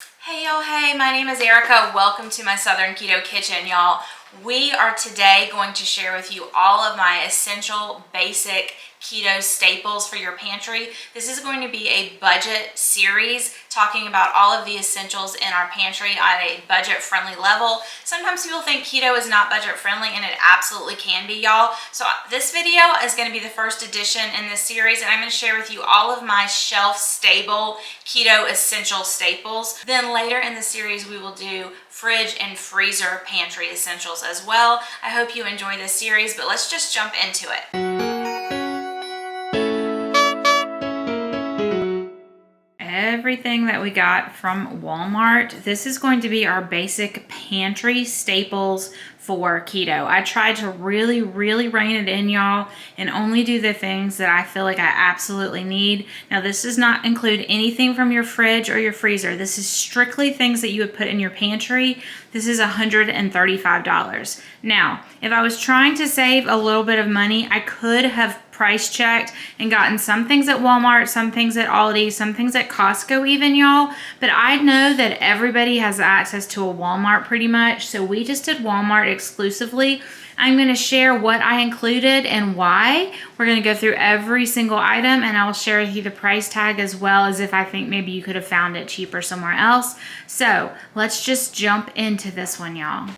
Hey y'all, hey, my name is Erica. Welcome to my Southern Keto Kitchen, y'all. We are today going to share with you all of my essential basic keto staples for your pantry. This is going to be a budget series talking about all of the essentials in our pantry at a budget friendly level. Sometimes people think keto is not budget friendly, and it absolutely can be, y'all. So this video is going to be the first edition in this series, and I'm going to share with you all of my shelf stable keto essential staples. Then later in the series we will do fridge and freezer pantry essentials as well. I hope you enjoy this series, but let's just jump into it. Everything that we got from Walmart. This is going to be our basic pantry staples for keto. I tried to really rein it in, y'all, and only do the things that I feel like I absolutely need. Now, this does not include anything from your fridge or your freezer. This is strictly things that you would put in your pantry. This is $135. Now, if I was trying to save a little bit of money, I could have price checked and gotten some things at Walmart, some things at Aldi, some things at Costco even, y'all. But I know that everybody has access to a Walmart pretty much, so we just did Walmart exclusively. I'm going to share what I included and why. We're going to go through every single item, and I'll share with you the price tag as well as if I think maybe you could have found it cheaper somewhere else. So let's just jump into this one, y'all.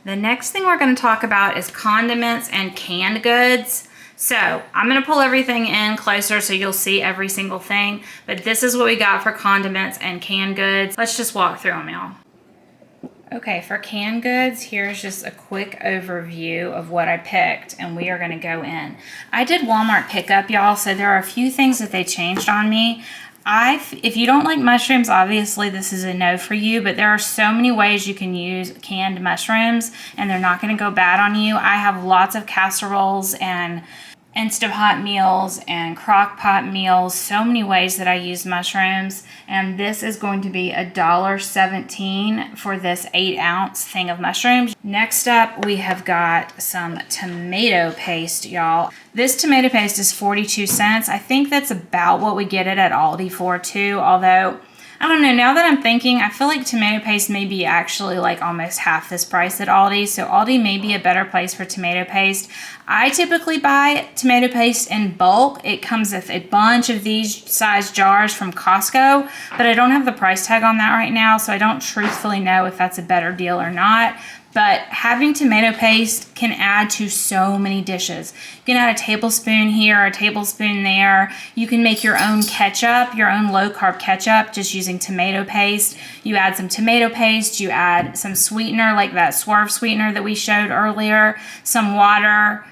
The next thing we're going to talk about is condiments and canned goods. So I'm going to pull everything in closer so you'll see every single thing, but this is what we got for condiments and canned goods. Let's just walk through them, y'all. Okay, for canned goods, here's just a quick overview of what I picked, and we are going to go in. I did Walmart pickup, y'all, so there are a few things that they changed on me. If you don't like mushrooms, obviously this is a no for you, but there are so many ways you can use canned mushrooms and they're not going to go bad on you. I have lots of casseroles and Instant Pot meals and crock pot meals, so many ways that I use mushrooms, and this is going to be $1.17 for this 8-ounce thing of mushrooms. Next up, we have got some tomato paste, y'all. This tomato paste is 42 cents. I think that's about what we get it at Aldi for too, although I don't know, now that I'm thinking, I feel like tomato paste may be actually like almost half this price at Aldi, so Aldi may be a better place for tomato paste. I typically buy tomato paste in bulk. It comes with a bunch of these size jars from Costco, but I don't have the price tag on that right now, so I don't truthfully know if that's a better deal or not. But having tomato paste can add to so many dishes. You can add a tablespoon here, a tablespoon there. You can make your own ketchup, your own low-carb ketchup, just using tomato paste. You add some tomato paste, you add some sweetener, like that Swerve sweetener that we showed earlier, some water.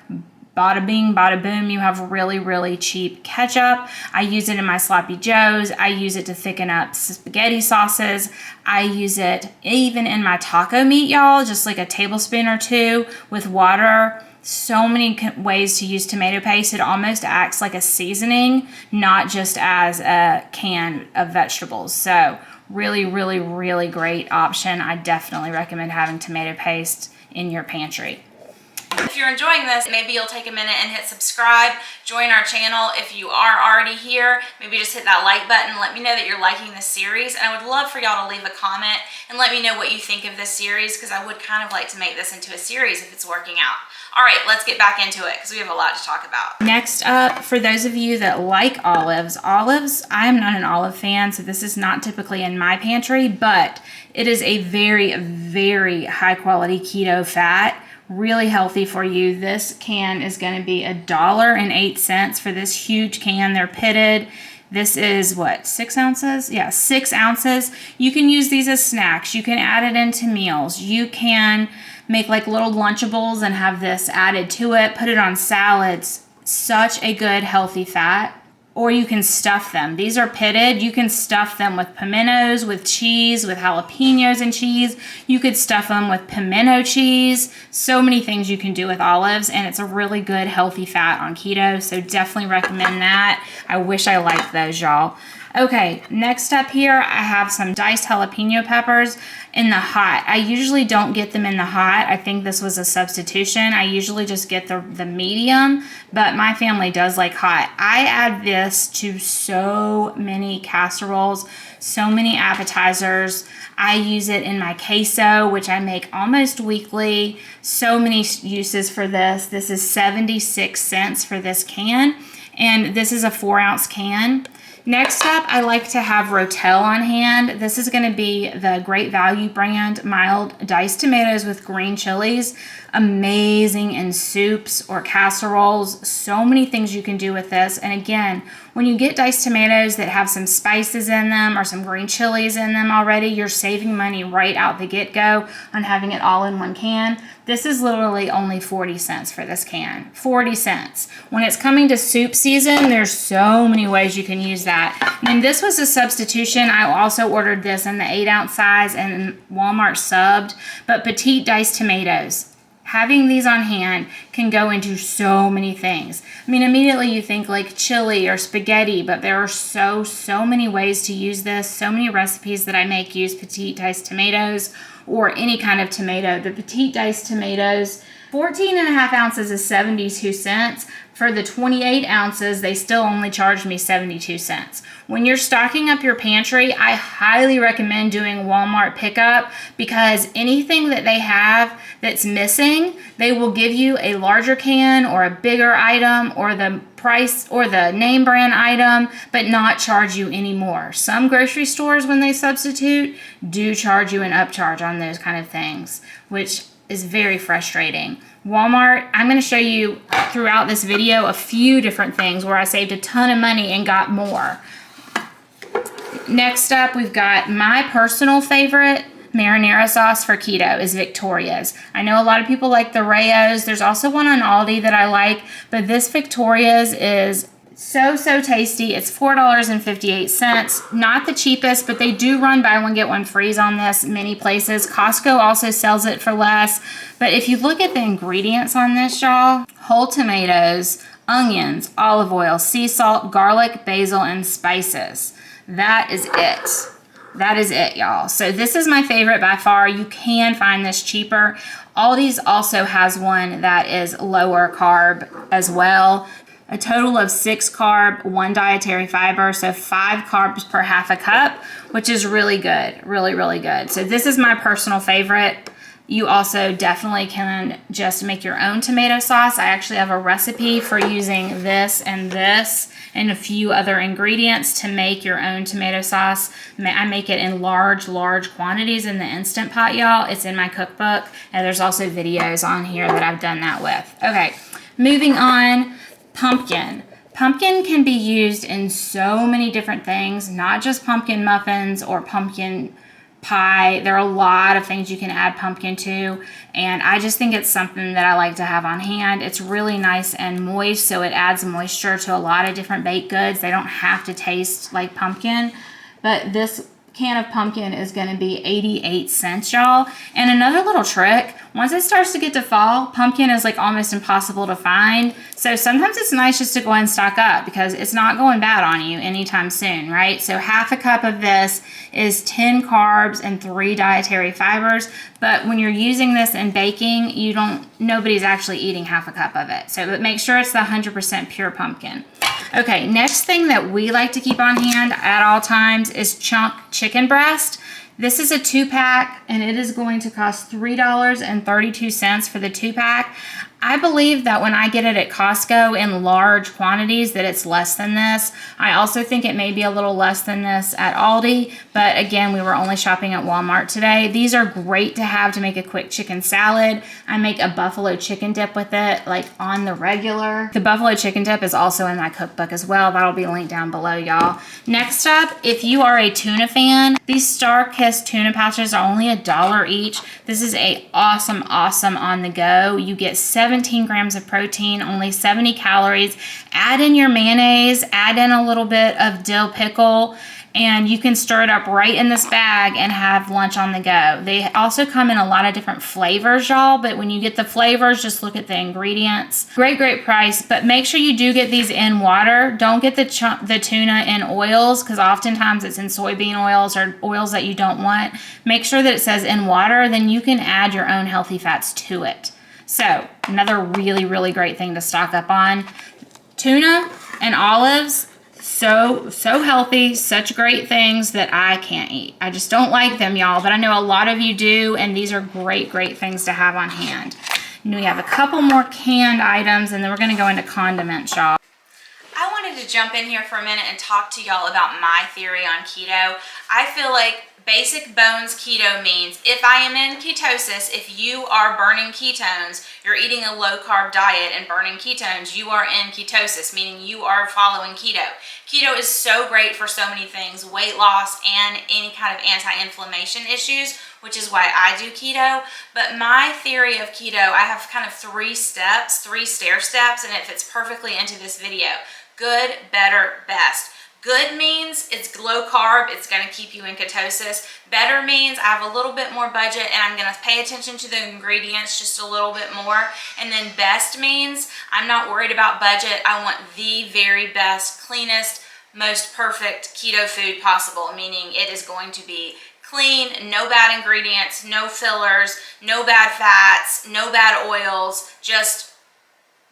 Bada bing, bada boom, you have really cheap ketchup. I use it in my Sloppy Joes. I use it to thicken up spaghetti sauces. I use it even in my taco meat, y'all, just like a tablespoon or two with water. So many ways to use tomato paste. It almost acts like a seasoning, not just as a can of vegetables. So really great option. I definitely recommend having tomato paste in your pantry. If you're enjoying this, maybe you'll take a minute and hit subscribe, join our channel. If you are already here, maybe just hit that like button. Let me know that you're liking this series, and I would love for y'all to leave a comment and let me know what you think of this series, because I would kind of like to make this into a series if it's working out. All right, let's get back into it because we have a lot to talk about. Next up, for those of you that like olives, I am not an olive fan, so this is not typically in my pantry, but it is a very high quality keto fat. Really healthy for you. This can is going to be $1.08 for this huge can. They're pitted. This is what, 6 ounces? Yeah, 6 ounces. You can use these as snacks. You can add it into meals. You can make like little Lunchables and have this added to it. Put it on salads. Such a good healthy fat. Or you can stuff them. These are pitted. You can stuff them with pimentos, with cheese, with jalapenos and cheese. You could stuff them with pimento cheese. So many things you can do with olives, and it's a really good healthy fat on keto, so definitely recommend that. I wish I liked those, y'all. Okay, next up here, I have some diced jalapeno peppers in the hot. I usually don't get them in the hot. I think this was a substitution. I usually just get the medium, but my family does like hot. I add this to so many casseroles, so many appetizers. I use it in my queso, which I make almost weekly. So many uses for this. This is 76 cents for this can, and this is a 4-ounce can. Next up, I like to have Rotel on hand. This is going to be the Great Value brand mild diced tomatoes with green chilies. Amazing in soups or casseroles. So many things you can do with this. And again, when you get diced tomatoes that have some spices in them or some green chilies in them already, you're saving money right out the get-go on having it all in one can. This is literally only 40 cents for this can. 40 cents. When it's coming to soup season, there's so many ways you can use that. And this was a substitution. I also ordered this in the 8-ounce size and Walmart subbed, but petite diced tomatoes. Having these on hand can go into so many things. I mean, immediately you think like chili or spaghetti, but there are so many ways to use this. So many recipes that I make use petite diced tomatoes or any kind of tomato. The petite diced tomatoes, 14.5 ounces is 72 cents. For the 28 ounces, they still only charged me 72 cents. When you're stocking up your pantry, I highly recommend doing Walmart pickup because anything that they have that's missing, they will give you a larger can or a bigger item or the price or the name brand item, but not charge you any more. Some grocery stores, when they substitute, do charge you an upcharge on those kind of things, which is very frustrating. Walmart, I'm going to show you throughout this video a few different things where I saved a ton of money and got more. Next up, we've got my personal favorite marinara sauce for keto is Victoria's. I know a lot of people like the Rayos. There's also one on Aldi that I like, but this Victoria's is so tasty. It's $4.58. Not the cheapest, but they do run buy one get one frees on this many places. Costco also sells it for less. But if you look at the ingredients on this, y'all, whole tomatoes, onions, olive oil, sea salt, garlic, basil, and spices. That is it. That is it, y'all. So this is my favorite by far. You can find this cheaper. Aldi's also has one that is lower carb as well. A total of 6 carb, 1 dietary fiber, so 5 carbs per half a cup, which is really good, really good. So this is my personal favorite. You also definitely can just make your own tomato sauce. I actually have a recipe for using this and a few other ingredients to make your own tomato sauce. I make it in large quantities in the Instant Pot, y'all. It's in my cookbook, and there's also videos on here that I've done that with. Okay, moving on. Pumpkin. Pumpkin can be used in so many different things, not just pumpkin muffins or pumpkin pie. There are a lot of things you can add pumpkin to, and I just think it's something that I like to have on hand. It's really nice and moist, so it adds moisture to a lot of different baked goods. They don't have to taste like pumpkin, but this can of pumpkin is going to be 88 cents, y'all. And another little trick, once it starts to get to fall, pumpkin is like almost impossible to find. So sometimes it's nice just to go ahead and stock up because it's not going bad on you anytime soon, right? So half a cup of this is 10 carbs and 3 dietary fibers. But when you're using this in baking, nobody's actually eating half a cup of it. So but make sure it's the 100% pure pumpkin. Okay, next thing that we like to keep on hand at all times is chunk chicken breast. This is a 2-pack, and it is going to cost $3.32 for the 2-pack. I believe that when I get it at Costco in large quantities that it's less than this. I also think it may be a little less than this at Aldi, but again, we were only shopping at Walmart today. These are great to have to make a quick chicken salad. I make a buffalo chicken dip with it, like on the regular. The buffalo chicken dip is also in my cookbook as well. That'll be linked down below, y'all. Next up, if you are a tuna fan, these Star-Kissed tuna pouches are only $1 each. This is a awesome on the go. You get 17 grams of protein, only 70 calories. Add in your mayonnaise, add in a little bit of dill pickle, and you can stir it up right in this bag and have lunch on the go. They also come in a lot of different flavors, y'all, but when you get the flavors, just look at the ingredients. Great, great price, but make sure you do get these in water. Don't get the tuna in oils, because oftentimes it's in soybean oils or oils that you don't want. Make sure that it says in water, then you can add your own healthy fats to it. So another really, really great thing to stock up on. Tuna and olives, so healthy, such great things that I can't eat. I just don't like them, y'all, but I know a lot of you do, and these are great, great things to have on hand. And we have a couple more canned items, and then we're gonna go into condiments, y'all. I wanted to jump in here for a minute and talk to y'all about my theory on keto. I feel like basic bones keto means if I am in ketosis, if you are burning ketones, you're eating a low carb diet and burning ketones, you are in ketosis, meaning you are following keto. Keto is so great for so many things, weight loss and any kind of anti-inflammation issues, which is why I do keto. But my theory of keto, I have kind of 3 steps, 3 stair steps, and it fits perfectly into this video. Good, better, best. Good means it's low carb, it's gonna keep you in ketosis. Better means I have a little bit more budget and I'm gonna pay attention to the ingredients just a little bit more. And then best means I'm not worried about budget. I want the very best, cleanest, most perfect keto food possible, meaning it is going to be clean, no bad ingredients, no fillers, no bad fats, no bad oils, just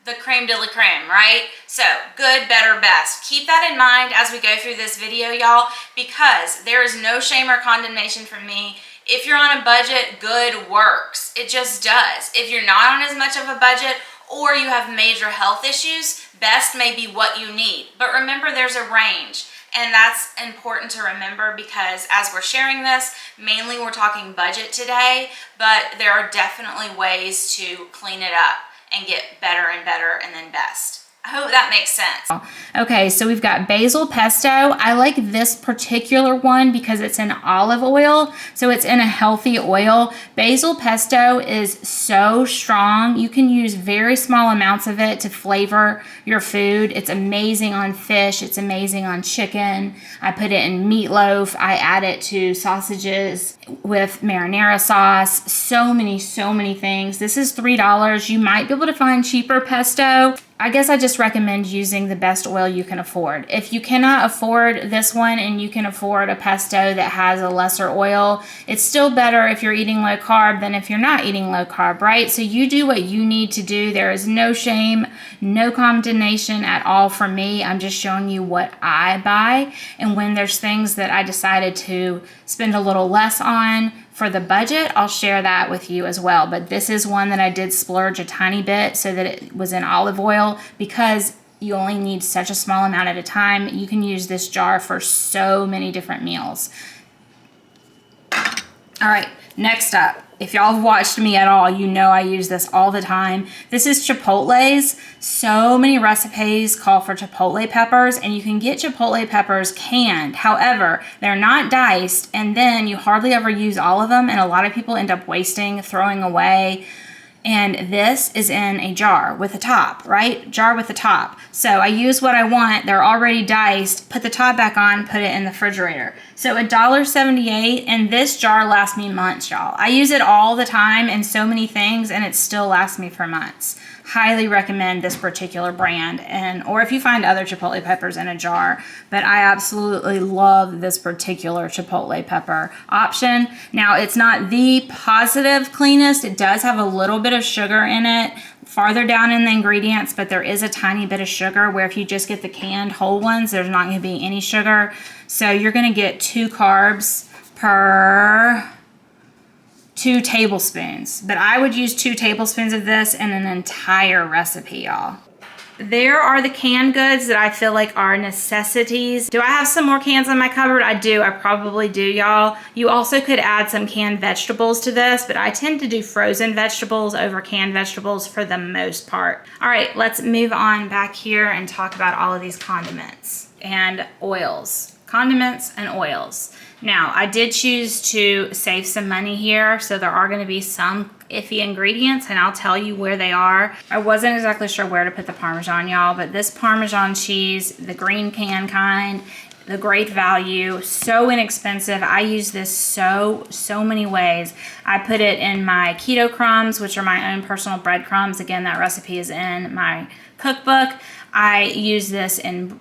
the creme de la creme, right? So good, better, best. Keep that in mind as we go through this video, y'all, because there is no shame or condemnation from me. If you're on a budget, good works. It just does. If you're not on as much of a budget or you have major health issues, best may be what you need. But remember, there's a range. And that's important to remember because as we're sharing this, mainly we're talking budget today, but there are definitely ways to clean it up and get better and better and then best. I hope that makes sense. Okay, so we've got basil pesto. I like this particular one because it's in olive oil, so it's in a healthy oil. Basil pesto is so strong. You can use very small amounts of it to flavor your food. It's amazing on fish. It's amazing on chicken. I put it in meatloaf. I add it to sausages with marinara sauce. So many things. This is $3. You might be able to find cheaper pesto. I guess I just recommend using the best oil you can afford. If you cannot afford this one and you can afford a pesto that has a lesser oil, it's still better if you're eating low carb than if you're not eating low carb, right? So you do what you need to do. There is no shame, no condemnation at all from me. I'm just showing you what I buy. And when there's things that I decided to spend a little less on for the budget, I'll share that with you as well. But this is one that I did splurge a tiny bit so that it was in olive oil because you only need such a small amount at a time. You can use this jar for so many different meals. All right, next up. If y'all have watched me at all, you know I use this all the time. This is chipotles. So many recipes call for chipotle peppers, and you can get chipotle peppers canned. However, they're not diced, and then you hardly ever use all of them, and a lot of people end up wasting, throwing away. And this is in a jar with a top, right? Jar with a top. So I use what I want. They're already diced. Put the top back on, put it in the refrigerator. So $1.78, and this jar lasts me months, y'all. I use it all the time in so many things, and it still lasts me for months. Highly recommend this particular brand, or if you find other chipotle peppers in a jar, but I absolutely love this particular chipotle pepper option. Now, it's not the positive cleanest. It does have a little bit of sugar in it farther down in the ingredients, but there is a tiny bit of sugar where if you just get the canned whole ones, there's not going to be any sugar. So you're going to get 2 carbs per 2 tablespoons, but I would use 2 tablespoons of this in an entire recipe, y'all. There are the canned goods that I feel like are necessities. Do I have some more cans in my cupboard? I do. I probably do, y'all. You also could add some canned vegetables to this, but I tend to do frozen vegetables over canned vegetables for the most part. All right, let's move on back here and talk about all of these condiments and oils. Condiments and oils. Now, I did choose to save some money here, so there are going to be some iffy ingredients, and I'll tell you where they are. I wasn't exactly sure where to put the Parmesan, y'all, but this Parmesan cheese, the green can kind, the great value, so inexpensive. I use this so many ways. I put it in my keto crumbs, which are my own personal breadcrumbs. Again, that recipe is in my cookbook. I use this in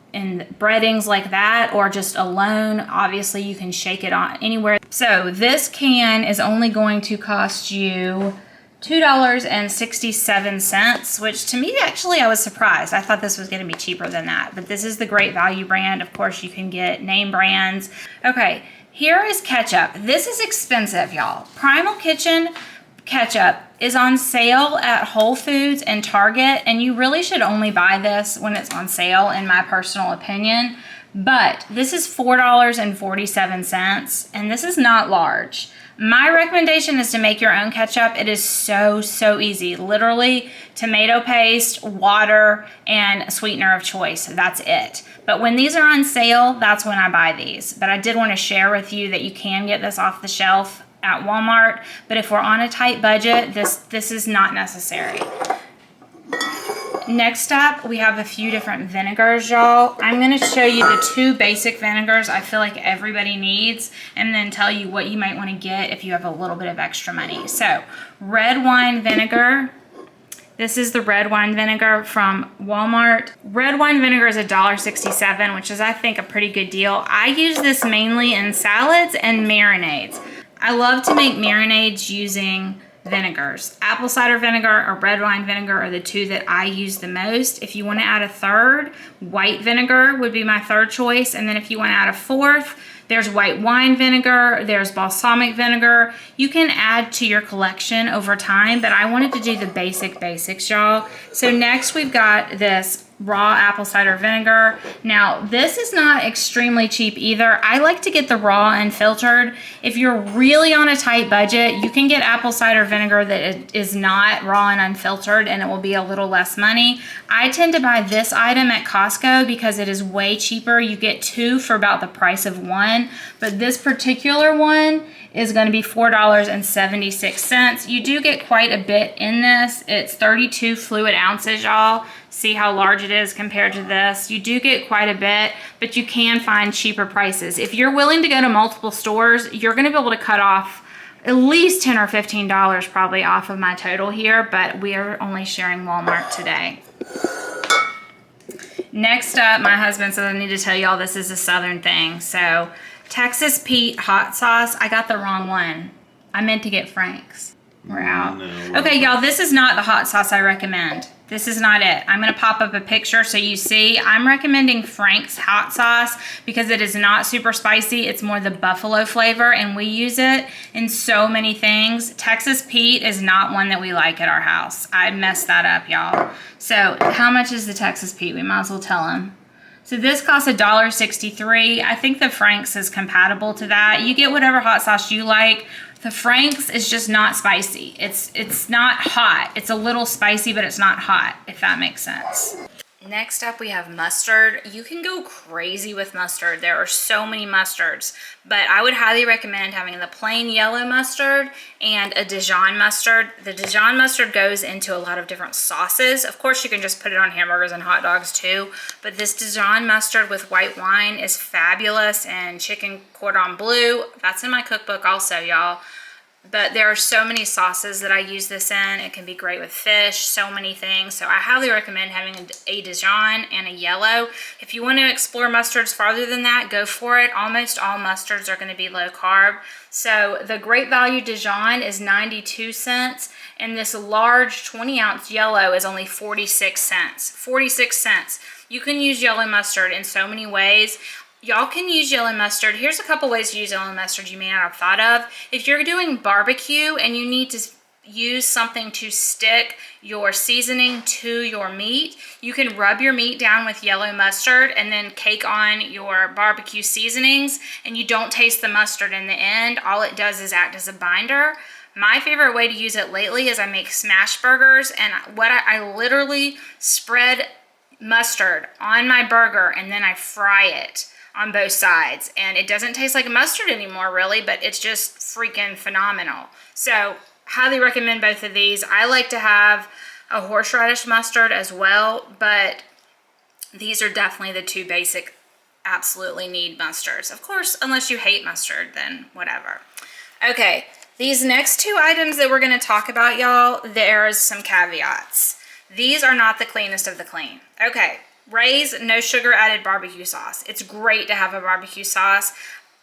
breadings like that, or just alone. Obviously, you can shake it on anywhere. So this can is only going to cost you $2.67, which to me, actually, I was surprised. I thought this was going to be cheaper than that, but this is the Great Value brand. Of course, you can get name brands. Okay, here is ketchup. This is expensive, y'all. Primal Kitchen ketchup is on sale at Whole Foods and Target, and you really should only buy this when it's on sale, in my personal opinion. But this is $4.47, and this is not large. My recommendation is to make your own ketchup. It is so easy. Literally, tomato paste, water, and a sweetener of choice. That's it. But when these are on sale, that's when I buy these. But I did want to share with you that you can get this off the shelf at Walmart. But if we're on a tight budget, this is not necessary. Next up, we have a few different vinegars, y'all. I'm going to show you the 2 basic vinegars I feel like everybody needs, and then tell you what you might want to get if you have a little bit of extra money. So, red wine vinegar. This is the red wine vinegar from Walmart. Red wine vinegar is $1.67, which is, I think, a pretty good deal. I use this mainly in salads and marinades. I love to make marinades using vinegars. Apple cider vinegar or red wine vinegar are the 2 that I use the most. If you want to add a third, white vinegar would be my third choice. And then if you want to add a fourth, there's white wine vinegar, there's balsamic vinegar. You can add to your collection over time, but I wanted to do the basics, y'all. So next we've got this raw apple cider vinegar. Now, this is not extremely cheap either. I like to get the raw unfiltered. If you're really on a tight budget, you can get apple cider vinegar that is not raw and unfiltered, and it will be a little less money. I tend to buy this item at Costco because it is way cheaper. You get 2 for about the price of 1, but this particular one is going to be $4.76. You do get quite a bit in this. It's 32 fluid ounces, y'all. See how large it is compared to this. You do get quite a bit, but you can find cheaper prices. If you're willing to go to multiple stores, you're going to be able to cut off at least $10 or $15 probably off of my total here, but we are only sharing Walmart today. Next up, my husband said I need to tell y'all this is a Southern thing. So Texas Pete hot sauce. I got the wrong one. I meant to get Frank's. We're out. No, okay, y'all, this is not the hot sauce I recommend. This is not it. I'm going to pop up a picture so you see. I'm recommending Frank's hot sauce because it is not super spicy. It's more the buffalo flavor, and we use it in so many things. Texas Pete is not one that we like at our house. I messed that up, y'all. So how much is the Texas Pete? We might as well tell them. So this costs $1.63. I think the Frank's is compatible to that. You get whatever hot sauce you like. The Frank's is just not spicy. It's not hot. It's a little spicy, but it's not hot, if that makes sense. Next up, we have mustard. You can go crazy with mustard. There are so many mustards, but I would highly recommend having the plain yellow mustard and a Dijon mustard. The Dijon mustard goes into a lot of different sauces. Of course, you can just put it on hamburgers and hot dogs too, but this Dijon mustard with white wine is fabulous, and chicken cordon bleu, that's in my cookbook also, y'all. But there are so many sauces that I use this in. It can be great with fish, so many things. So I highly recommend having a Dijon and a yellow. If you want to explore mustards farther than that, go for it. Almost all mustards are going to be low carb. So the Great Value Dijon is 92 cents, and this large 20-ounce yellow is only 46 cents. 46 cents. You can use yellow mustard in so many ways. Y'all can use yellow mustard. Here's a couple ways to use yellow mustard you may not have thought of. If you're doing barbecue and you need to use something to stick your seasoning to your meat, you can rub your meat down with yellow mustard and then cake on your barbecue seasonings, and you don't taste the mustard in the end. All it does is act as a binder. My favorite way to use it lately is I make smash burgers, and I literally spread mustard on my burger and then I fry it on both sides, and it doesn't taste like mustard anymore really, but it's just freaking phenomenal. So highly recommend both of these. I like to have a horseradish mustard as well, but these are definitely the 2 basic absolutely need mustards. Of course, unless you hate mustard, then whatever. Okay, these next two items that we're gonna talk about, y'all, there's some caveats. These are not the cleanest of the clean. Okay, Ray's no sugar added barbecue sauce. It's great to have a barbecue sauce.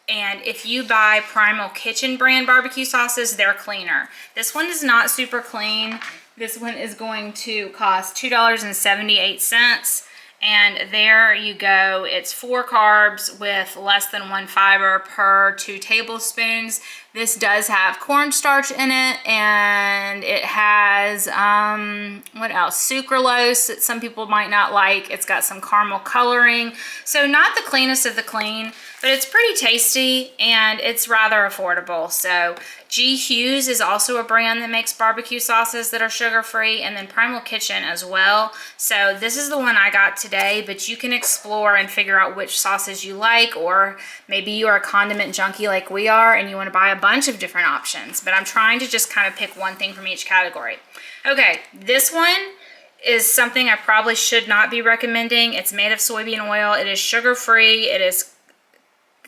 And if you buy Primal Kitchen brand barbecue sauces, they're cleaner. This one is not super clean. This one is going to cost $2.78. And there you go. It's 4 carbs with less than 1 fiber per 2 tablespoons. This does have cornstarch in it, and it has, what else? Sucralose that some people might not like. It's got some caramel coloring. So not the cleanest of the clean, but it's pretty tasty and it's rather affordable. So G. Hughes is also a brand that makes barbecue sauces that are sugar-free, and then Primal Kitchen as well. So this is the one I got today, but you can explore and figure out which sauces you like, or maybe you are a condiment junkie like we are and you want to buy a bunch of different options, but I'm trying to just kind of pick one thing from each category. Okay, this one is something I probably should not be recommending. It's made of soybean oil. It is sugar-free. It is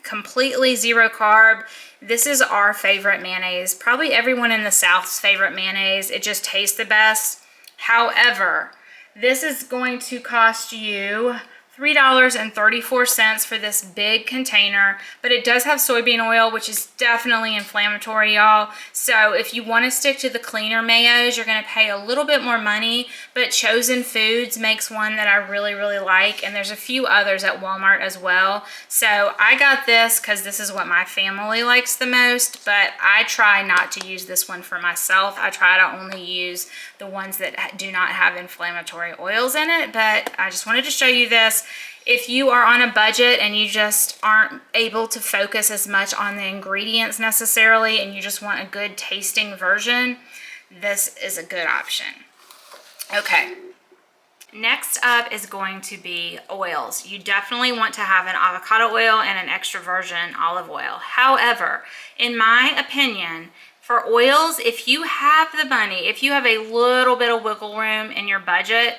completely 0 carb. This is our favorite mayonnaise. Probably everyone in the South's favorite mayonnaise. It just tastes the best. However, this is going to cost you $3.34 for this big container, but it does have soybean oil, which is definitely inflammatory, y'all. So if you want to stick to the cleaner mayos, you're going to pay a little bit more money, but Chosen Foods makes one that I really, really like, and there's a few others at Walmart as well. So I got this because this is what my family likes the most, but I try not to use this one for myself. I try to only use the ones that do not have inflammatory oils in it, but I just wanted to show you this. If you are on a budget and you just aren't able to focus as much on the ingredients necessarily, and you just want a good tasting version, this is a good option. Okay, next up is going to be oils. You definitely want to have an avocado oil and an extra virgin olive oil. However, in my opinion, for oils, if you have the money, if you have a little bit of wiggle room in your budget,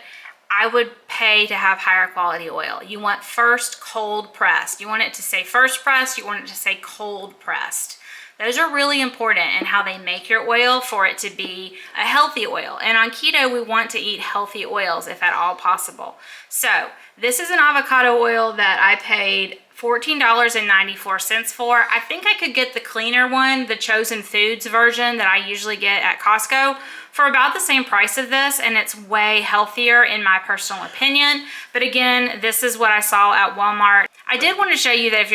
I would pay to have higher quality oil. You want first cold pressed. You want it to say first pressed, you want it to say cold pressed. Those are really important in how they make your oil for it to be a healthy oil. And on keto, we want to eat healthy oils if at all possible. So this is an avocado oil that I paid $14.94 for. I think I could get the cleaner one, the Chosen Foods version that I usually get at Costco, for about the same price of this, and it's way healthier in my personal opinion. But again, this is what I saw at Walmart. I did want to show you that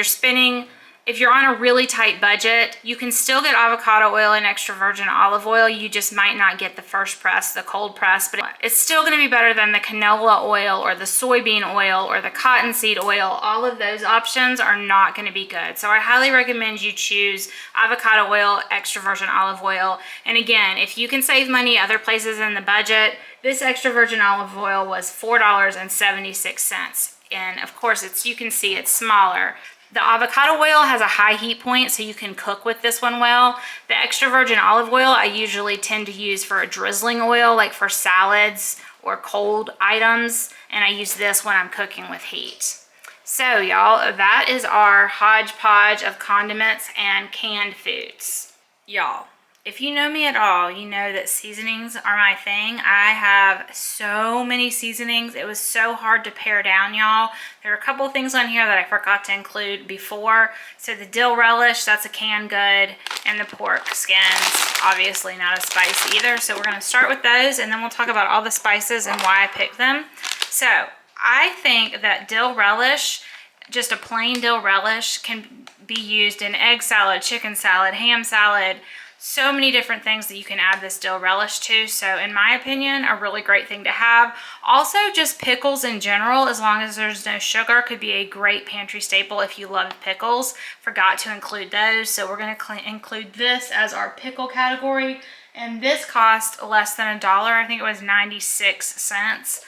if you're on a really tight budget, you can still get avocado oil and extra virgin olive oil. You just might not get the first press, the cold press, but it's still going to be better than the canola oil or the soybean oil or the cottonseed oil. All of those options are not going to be good. So I highly recommend you choose avocado oil, extra virgin olive oil. And again, if you can save money other places in the budget, this extra virgin olive oil was $4.76. And of course, you can see it's smaller. The avocado oil has a high heat point, so you can cook with this one well. The extra virgin olive oil I usually tend to use for a drizzling oil, like for salads or cold items, and I use this when I'm cooking with heat. So y'all, that is our hodgepodge of condiments and canned foods. Y'all, if you know me at all, you know that seasonings are my thing. I have so many seasonings. It was so hard to pare down, y'all. There are a couple things on here that I forgot to include before. So the dill relish, that's a canned good, and the pork skins, obviously not a spice either. So we're gonna start with those, and then we'll talk about all the spices and why I picked them. So I think that dill relish, just a plain dill relish, can be used in egg salad, chicken salad, ham salad, so many different things that you can add this dill relish to. So in my opinion, a really great thing to have. Also, just pickles in general, as long as there's no sugar, could be a great pantry staple if you love pickles. Forgot to include those, so we're going to include this as our pickle category. And this cost less than $1. I think it was 96 cents.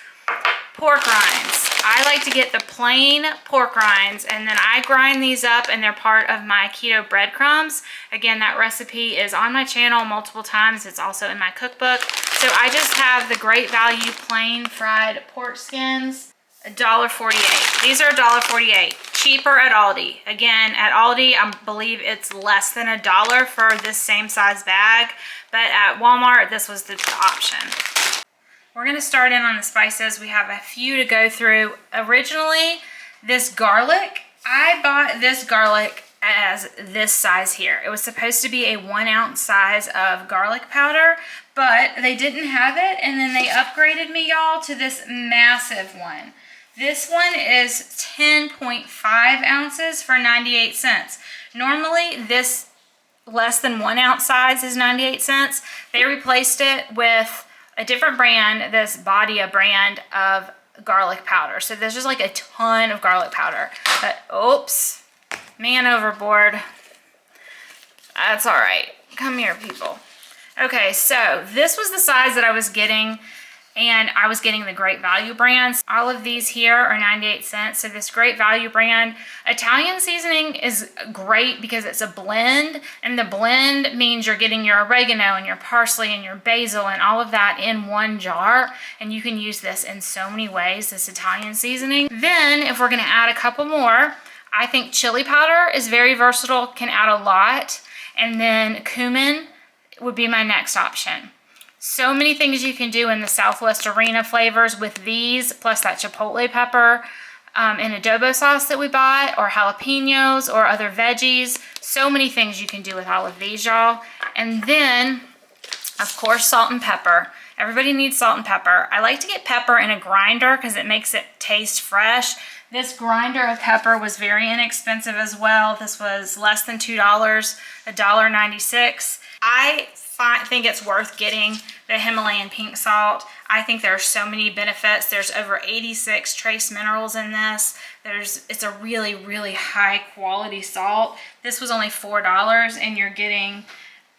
Pork rinds. I like to get the plain pork rinds, and then I grind these up, and they're part of my keto breadcrumbs. Again, that recipe is on my channel multiple times. It's also in my cookbook. So I just have the Great Value plain fried pork skins, $1.48. These are $1.48. cheaper at Aldi. Again, at Aldi, I believe it's less than $1 for this same size bag, but at Walmart, this was the option. We're gonna start in on the spices. We have a few to go through. Originally, this garlic, I bought this garlic as this size here. It was supposed to be a 1 ounce size of garlic powder, but they didn't have it, and then they upgraded me, y'all, to this massive one. This one is 10.5 ounces for 98 cents. Normally, this less than 1 ounce size is 98 cents. They replaced it with a different brand, this Badia brand of garlic powder. So there's just like a ton of garlic powder. But oops, man overboard. That's all right. Come here, people. Okay, so this was the size that I was getting, and I was getting the Great Value brands. All of these here are 98 cents. So this Great Value brand, Italian seasoning is great because it's a blend, and the blend means you're getting your oregano and your parsley and your basil and all of that in one jar, and you can use this in so many ways, this Italian seasoning. Then if we're gonna add a couple more, I think chili powder is very versatile, can add a lot, and then cumin would be my next option. So many things you can do in the Southwest Arena flavors with these, plus that chipotle pepper and adobo sauce that we bought, or jalapenos or other veggies. So many things you can do with all of these, y'all. And then, of course, salt and pepper. Everybody needs salt and pepper. I like to get pepper in a grinder because it makes it taste fresh. This grinder of pepper was very inexpensive as well. This was less than $2, $1.96. I think it's worth getting the Himalayan pink salt. I think there are so many benefits. There's over 86 trace minerals in this. It's a really, really high quality salt. This was only $4, and you're getting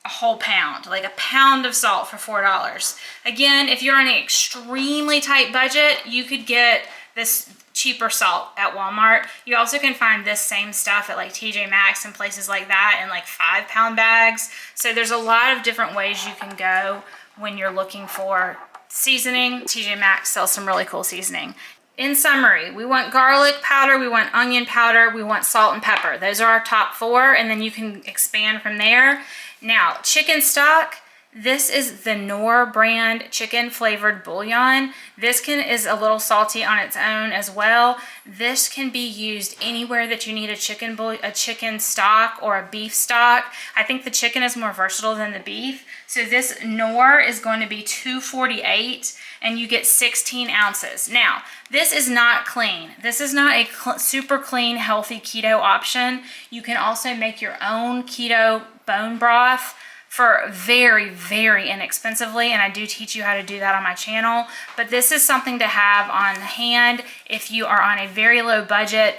a whole pound, like a pound of salt for $4. Again, if you're on an extremely tight budget, you could get this cheaper salt at Walmart. You also can find this same stuff at like TJ Maxx and places like that in like 5-pound bags. So there's a lot of different ways you can go when you're looking for seasoning. TJ Maxx sells some really cool seasoning. In summary, we want garlic powder, we want onion powder, we want salt and pepper. Those are our top 4, and then you can expand from there. Now, chicken stock. This is the Knorr brand chicken flavored bouillon. This is a little salty on its own as well. This can be used anywhere that you need a chicken stock or a beef stock. I think the chicken is more versatile than the beef. So this Knorr is going to be $2.48, and you get 16 ounces. Now, this is not clean. This is not a super clean, healthy keto option. You can also make your own keto bone broth for very, very inexpensively, and I do teach you how to do that on my channel. But this is something to have on hand if you are on a very low budget.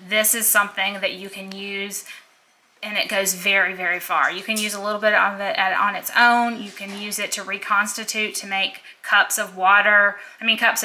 This is something that you can use, and it goes very, very far. You can use a little bit of it on its own. You can use it to reconstitute to make cups of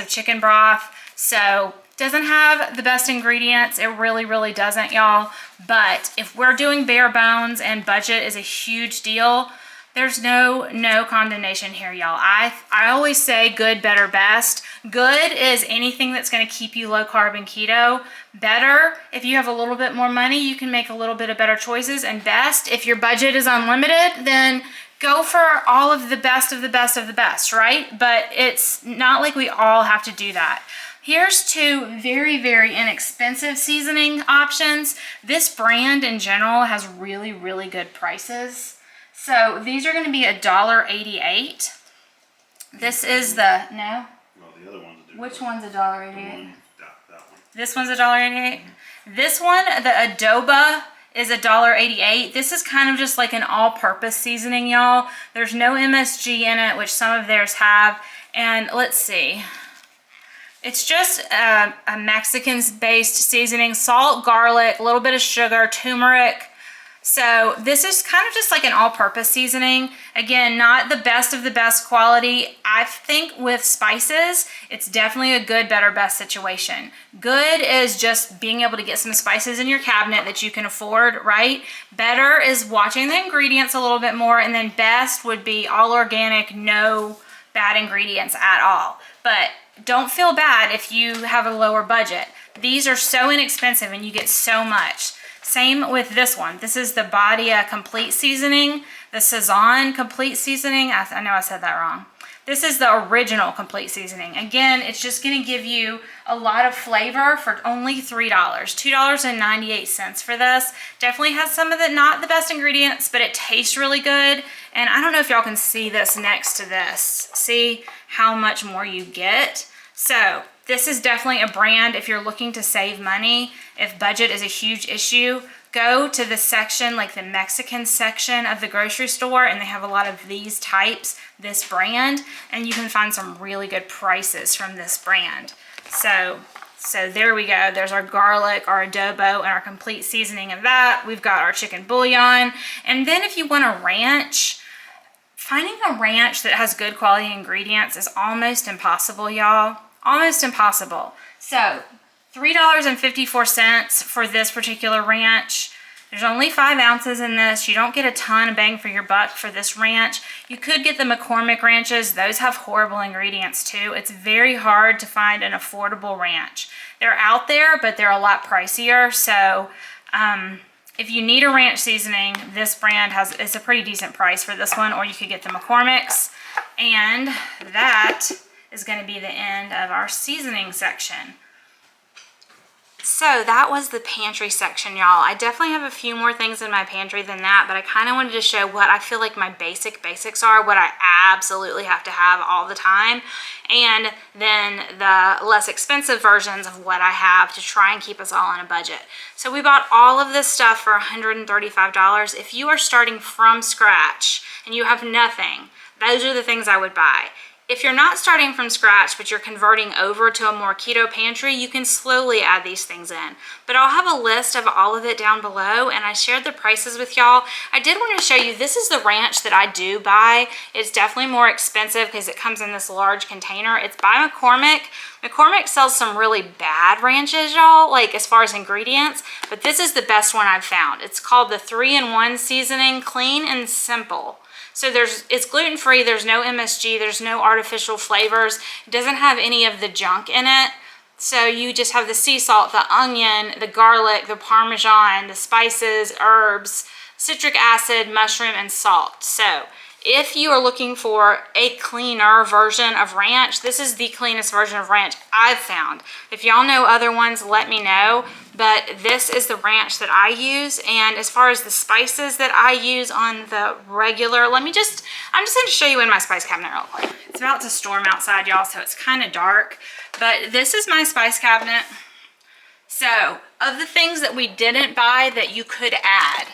chicken broth. So doesn't have the best ingredients. It really, really doesn't, y'all. But if we're doing bare bones and budget is a huge deal, there's no condemnation here, y'all. I always say good, better, best. Good is anything that's going to keep you low carb and keto. Better, if you have a little bit more money, you can make a little bit of better choices. And best, if your budget is unlimited, then go for all of the best of the best of the best, right? But it's not like we all have to do that. Here's 2 very, very inexpensive seasoning options. This brand in general has really, really good prices. So these are going to be $1.88. This is the, no? Well, the other one's $1. Which one's $1.88? That one. This one's $1.88? This one, the adobo, is $1.88. This is kind of just like an all-purpose seasoning, y'all. There's no MSG in it, which some of theirs have. And let's see. It's just a Mexican-based seasoning, salt, garlic, a little bit of sugar, turmeric. So this is kind of just like an all-purpose seasoning. Again, not the best of the best quality. I think with spices, it's definitely a good, better, best situation. Good is just being able to get some spices in your cabinet that you can afford, right? Better is watching the ingredients a little bit more, and then best would be all organic, no bad ingredients at all. But don't feel bad if you have a lower budget. These are so inexpensive and you get so much. Same with this one. This is the Badia Complete Seasoning, the Sazon Complete Seasoning. I know I said that wrong. This is the original Complete Seasoning. Again, it's just gonna give you a lot of flavor for only $3, $2.98 for this. Definitely has some of the, not the best ingredients, but it tastes really good. And I don't know if y'all can see this next to this. See how much more you get? So this is definitely a brand if you're looking to save money, if budget is a huge issue. Go to the section, like the Mexican section of the grocery store, and they have a lot of these types, this brand, and you can find some really good prices from this brand. So there we go. There's our garlic, our adobo, and our complete seasoning of that. We've got our chicken bouillon. And then if you want a ranch, finding a ranch that has good quality ingredients is almost impossible, y'all. Almost impossible. So $3.54 for this particular ranch. There's only 5 ounces in this. You don't get a ton of bang for your buck for this ranch. You could get the McCormick ranches. Those have horrible ingredients too. It's very hard to find an affordable ranch. They're out there, but they're a lot pricier. So if you need a ranch seasoning, this brand is a pretty decent price for this one, or you could get the McCormick's. And that is going to be the end of our seasoning section. So that was the pantry section, y'all. I definitely have a few more things in my pantry than that, but I kind of wanted to show what I feel like my basics are, what I absolutely have to have all the time, and then the less expensive versions of what I have to try and keep us all on a budget. So we bought all of this stuff for $135. If you are starting from scratch and you have nothing, those are the things I would buy. If you're not starting from scratch, but you're converting over to a more keto pantry, you can slowly add these things in. But I'll have a list of all of it down below, and I shared the prices with y'all. I did want to show you, this is the ranch that I do buy. It's definitely more expensive because it comes in this large container. It's by McCormick. McCormick sells some really bad ranches, y'all, like as far as ingredients, but this is the best one I've found. It's called the 3-in-1 Seasoning, Clean and Simple. So it's gluten-free, there's no MSG, there's no artificial flavors. It doesn't have any of the junk in it. So you just have the sea salt, the onion, the garlic, the Parmesan, the spices, herbs, citric acid, mushroom, and salt. So if you are looking for a cleaner version of ranch, this is the cleanest version of ranch I've found. If y'all know other ones, let me know. But this is the ranch that I use. And as far as the spices that I use on the regular, I'm just going to show you in my spice cabinet real quick. It's about to storm outside, y'all, so it's kind of dark. But this is my spice cabinet. So of the things that we didn't buy that you could add,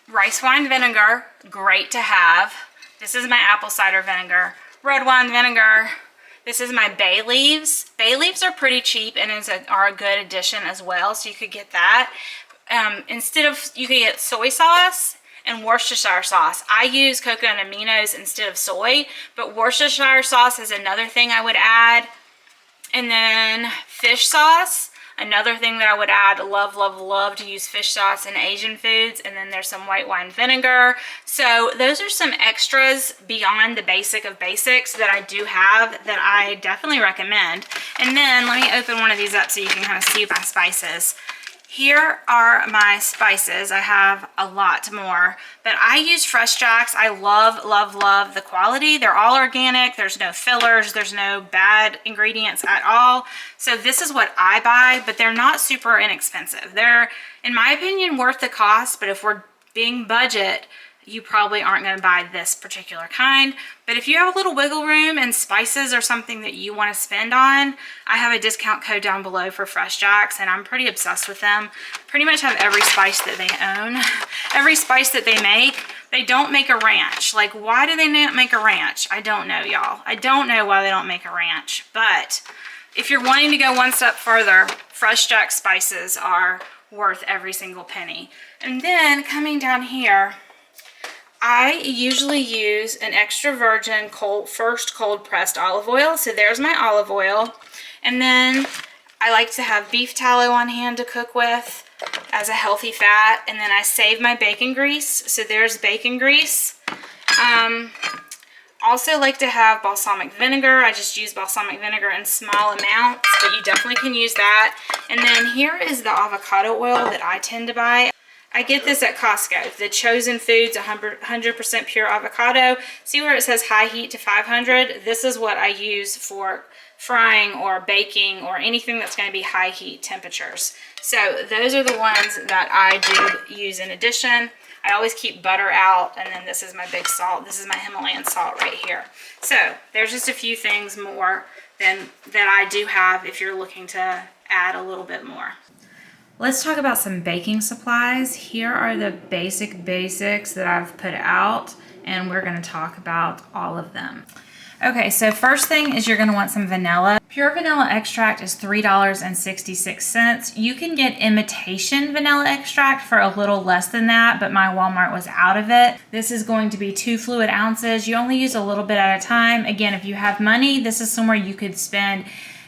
rice wine vinegar, great to have. This is my apple cider vinegar. Red wine vinegar. This is my bay leaves. Bay leaves are pretty cheap and are a good addition as well, so you could get that. You could get soy sauce and Worcestershire sauce. I use coconut aminos instead of soy, but Worcestershire sauce is another thing I would add. And then fish sauce. Another thing that I would add, love to use fish sauce in Asian foods. And then there's some white wine vinegar. So those are some extras beyond the basic of basics that I do have that I definitely recommend. And then let me open one of these up so you can kind of see my spices. Here are my spices. I have a lot more, but I use Fresh Jacks. I love the quality. They're all organic. There's no fillers. There's no bad ingredients at all. So this is what I buy, but they're not super inexpensive. They're, in my opinion, worth the cost, but if we're being budget, you probably aren't going to buy this particular kind. But if you have a little wiggle room and spices are something that you want to spend on, I have a discount code down below for Fresh Jacks, and I'm pretty obsessed with them. Pretty much have every spice that they own. Every spice that they make. They don't make a ranch. Like, why do they not make a ranch? I don't know, y'all. I don't know why they don't make a ranch. But if you're wanting to go one step further, Fresh Jack spices are worth every single penny. And then coming down here, I usually use an extra virgin first cold pressed olive oil. So there's my olive oil. And then I like to have beef tallow on hand to cook with as a healthy fat. And then I save my bacon grease. So there's bacon grease. Also like to have balsamic vinegar. I just use balsamic vinegar in small amounts, but you definitely can use that. And then here is the avocado oil that I tend to buy. I get this at Costco, the Chosen Foods 100% pure avocado. See where it says high heat to 500? This is what I use for frying or baking or anything that's going to be high heat temperatures. So those are the ones that I do use in addition. I always keep butter out, and then this is my big salt. This is my Himalayan salt right here. So there's just a few things more that I do have if you're looking to add a little bit more. Let's talk about some baking supplies. Here are the basics that I've put out, and we're going to talk about all of them. Okay, so first thing is you're going to want some vanilla. Pure vanilla extract is $3.66. You can get imitation vanilla extract for a little less than that, but my Walmart was out of it. This is going to be 2 fluid ounces. You only use a little bit at a time. Again, if you have money, this is somewhere you could spend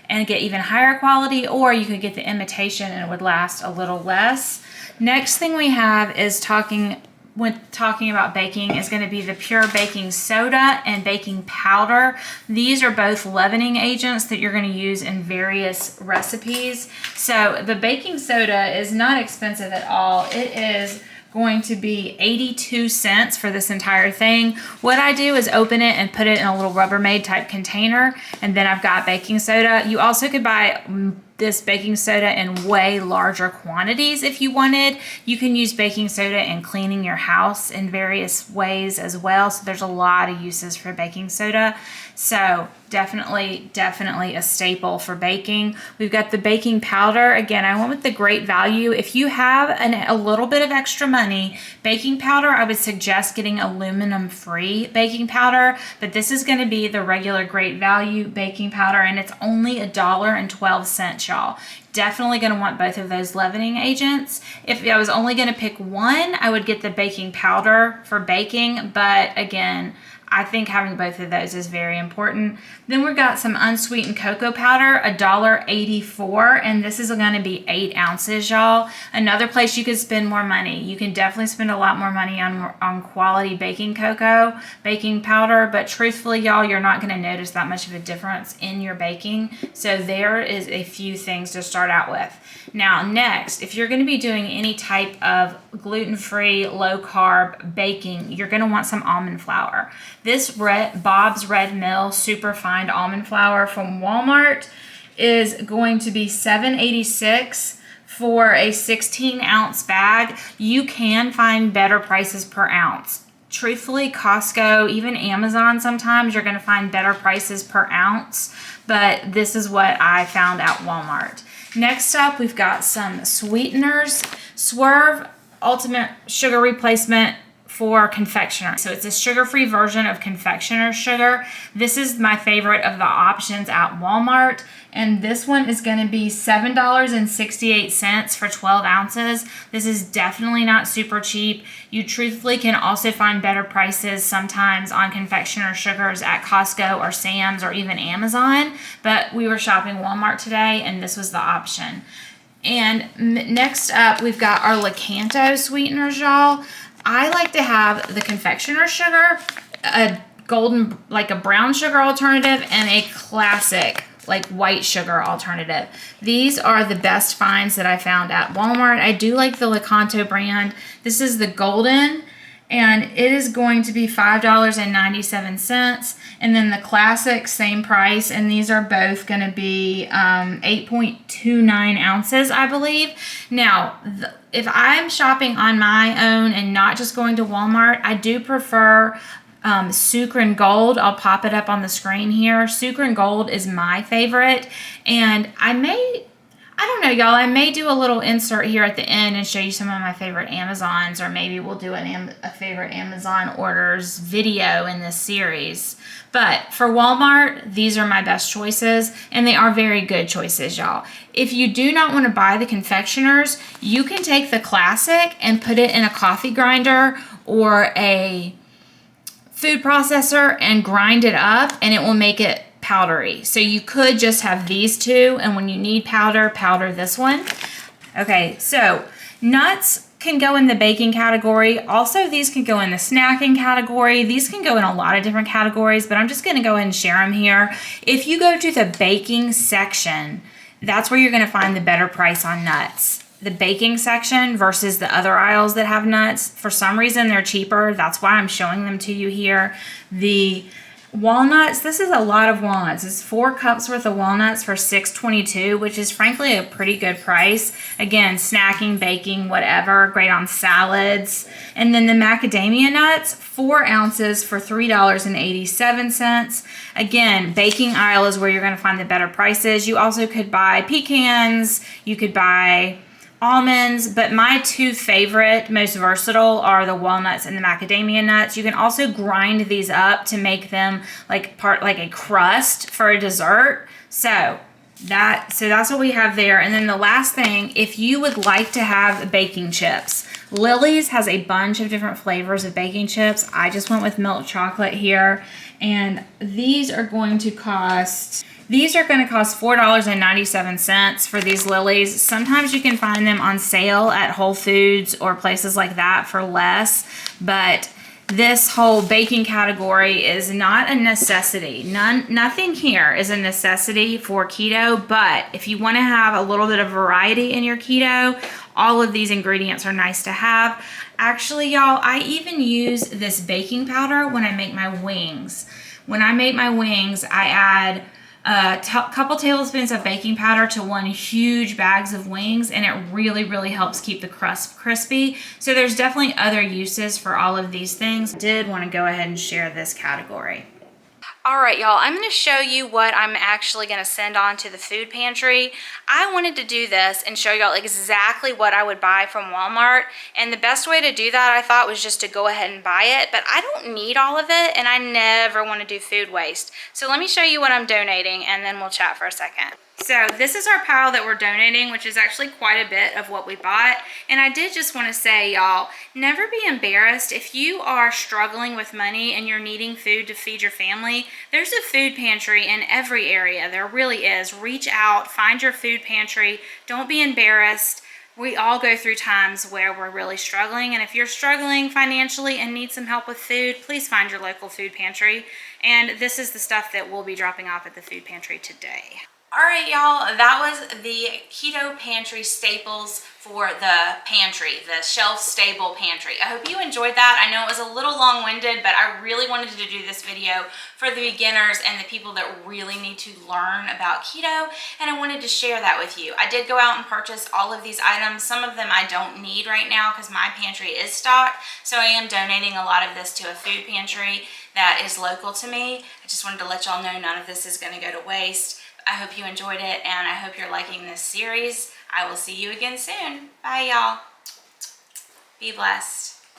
and get even higher quality, or you could get the imitation and it would last a little less. Next thing we have is when talking about baking is going to be the pure baking soda and baking powder. These are both leavening agents that you're going to use in various recipes. So the baking soda is not expensive at all. It is going to be 82 cents for this entire thing. What I do is open it and put it in a little Rubbermaid type container, and then I've got baking soda. You also could buy this baking soda in way larger quantities if you wanted. You can use baking soda in cleaning your house in various ways as well. So there's a lot of uses for baking soda. So definitely a staple for baking. We've got the baking powder. Again, I went with the great value. If you have a little bit of extra money, baking powder, I would suggest getting aluminum-free baking powder, but this is going to be the regular great value baking powder, and it's only $1.12, y'all. Definitely going to want both of those leavening agents. If I was only going to pick one, I would get the baking powder for baking, but again, I think having both of those is very important. Then we've got some unsweetened cocoa powder, $1.84, and this is going to be 8 ounces, y'all. Another place you could spend more money. You can definitely spend a lot more money on quality baking cocoa, baking powder, but truthfully, y'all, you're not going to notice that much of a difference in your baking. So there is a few things to start out with. Now, next, if you're going to be doing any type of gluten-free, low-carb baking, you're going to want some almond flour. This Bob's Red Mill super fine almond flour from Walmart is going to be $7.86 for a 16-ounce bag. You can find better prices per ounce. Truthfully, Costco, even Amazon, sometimes you're going to find better prices per ounce, but this is what I found at Walmart. Next up, we've got some sweeteners. Swerve Ultimate Sugar Replacement for confectioner. So it's a sugar-free version of confectioner sugar. This is my favorite of the options at Walmart. And this one is going to be $7.68 for 12 ounces. This is definitely not super cheap. You truthfully can also find better prices sometimes on confectioner sugars at Costco or Sam's or even Amazon. But we were shopping Walmart today and this was the option. And next up, we've got our Lakanto sweeteners, y'all. I like to have the confectioner sugar, a golden, like a brown sugar alternative, and a classic, like white sugar alternative. These are the best finds that I found at Walmart. I do like the Lakanto brand. This is the golden, and it is going to be $5.97. And then the classic, same price, and these are both going to be 8.29 ounces, I believe. Now, if I'm shopping on my own and not just going to Walmart, I do prefer Sucre Gold. I'll pop it up on the screen here. Sucre Gold is my favorite, and I don't know, y'all, I may do a little insert here at the end and show you some of my favorite Amazons, or maybe we'll do a favorite Amazon orders video in this series. But for Walmart, these are my best choices, and they are very good choices, y'all. If you do not want to buy the confectioners, you can take the classic and put it in a coffee grinder or a food processor and grind it up, and it will make it powdery. So you could just have these two, and when you need powder, powder this one. Okay, so nuts can go in the baking category. Also, these can go in the snacking category. These can go in a lot of different categories, but I'm just gonna go ahead and share them here. If you go to the baking section, that's where you're gonna find the better price on nuts. The baking section versus the other aisles that have nuts. For some reason, they're cheaper. That's why I'm showing them to you here. The walnuts, this is a lot of walnuts. It's 4 cups worth of walnuts for $6.22, which is frankly a pretty good price. Again, snacking, baking, whatever, great on salads. And then the macadamia nuts, 4 ounces for $3.87. Again, baking aisle is where you're gonna find the better prices. You also could buy pecans, you could buy almonds, but my 2 favorite, most versatile, are the walnuts and the macadamia nuts. You can also grind these up to make them like a crust for a dessert. So that's what we have there. And then the last thing, if you would like to have baking chips, Lily's has a bunch of different flavors of baking chips. I just went with milk chocolate here, and these are going to cost $4.97 for these Lily's. Sometimes you can find them on sale at Whole Foods or places like that for less, but this whole baking category is not a necessity. Nothing here is a necessity for keto, but if you want to have a little bit of variety in your keto, all of these ingredients are nice to have. Actually, y'all, I even use this baking powder when I make my wings. When I make my wings, I add a couple tablespoons of baking powder to 1 huge bags of wings, and it really, really helps keep the crust crispy. So there's definitely other uses for all of these things. I did want to go ahead and share this category. All right, y'all, I'm going to show you what I'm actually going to send on to the food pantry. I wanted to do this and show y'all exactly what I would buy from Walmart. And the best way to do that, I thought, was just to go ahead and buy it. But I don't need all of it, and I never want to do food waste. So let me show you what I'm donating, and then we'll chat for a second. So this is our pile that we're donating, which is actually quite a bit of what we bought. And I did just want to say, y'all, never be embarrassed. If you are struggling with money and you're needing food to feed your family, there's a food pantry in every area. There really is. Reach out, find your food pantry. Don't be embarrassed. We all go through times where we're really struggling, and if you're struggling financially and need some help with food, please find your local food pantry. And this is the stuff that we'll be dropping off at the food pantry today. All right, y'all, that was the Keto Pantry staples for the pantry, the shelf-stable pantry. I hope you enjoyed that. I know it was a little long-winded, but I really wanted to do this video for the beginners and the people that really need to learn about keto, and I wanted to share that with you. I did go out and purchase all of these items. Some of them I don't need right now because my pantry is stocked, so I am donating a lot of this to a food pantry that is local to me. I just wanted to let y'all know none of this is going to go to waste. I hope you enjoyed it, and I hope you're liking this series. I will see you again soon. Bye, y'all. Be blessed.